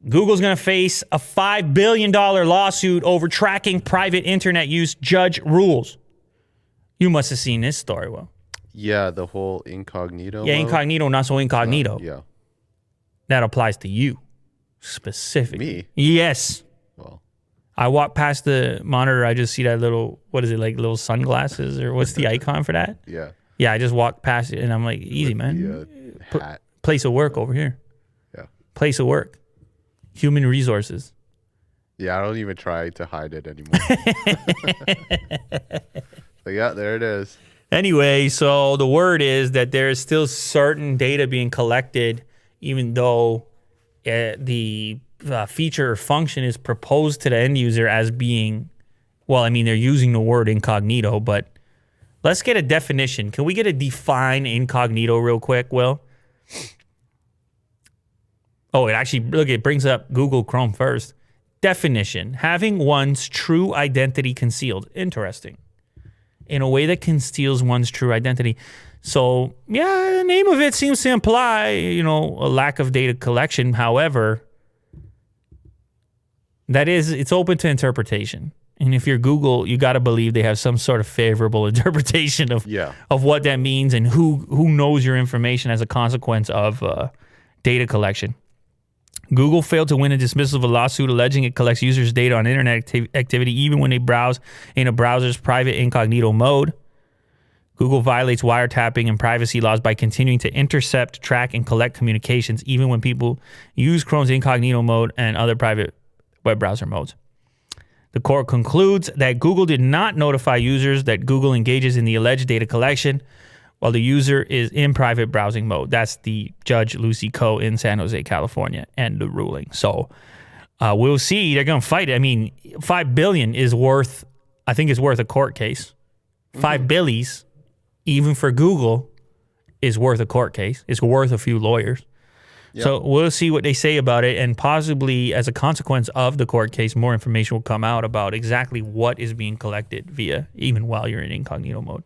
Google's going to face a $5 billion lawsuit over tracking private internet use, judge rules. You must have seen this story, Will. Yeah, the whole incognito. Yeah, incognito, not so incognito. Yeah. That applies to you specifically. Me? Yes. Well, I walk past the monitor. I just see that little, what is it, like little sunglasses or what's the icon for that? yeah. Yeah, I just walk past it and I'm like, easy, man. The hat. Place of work over here. Yeah. Place of work. Human resources. Yeah, I don't even try to hide it anymore. But yeah, there it is. Anyway, so the word is that there is still certain data being collected, even though the feature or function is proposed to the end user as being, well, I mean, they're using the word incognito, but let's get a definition. Can we get a define incognito real quick, Will? Oh, it actually, look, it brings up Google Chrome first. Definition, having one's true identity concealed. Interesting. In a way that conceals one's true identity. So, yeah, the name of it seems to imply, a lack of data collection. However, it's open to interpretation. And if you're Google, you got to believe they have some sort of favorable interpretation of what that means and who knows your information as a consequence of data collection. Google failed to win a dismissal of a lawsuit alleging it collects users' data on internet activity even when they browse in a browser's private incognito mode. Google violates wiretapping and privacy laws by continuing to intercept, track, and collect communications even when people use Chrome's incognito mode and other private web browser modes. The court concludes that Google did not notify users that Google engages in the alleged data collection while the user is in private browsing mode. That's the Judge Lucy Koh in San Jose, California, and the ruling. So we'll see. They're going to fight it. I mean, $5 billion is worth, I think it's worth a court case. $5 billies, even for Google, is worth a court case. It's worth a few lawyers. Yep. So we'll see what they say about it, and possibly as a consequence of the court case, more information will come out about exactly what is being collected via, even while you're in incognito mode.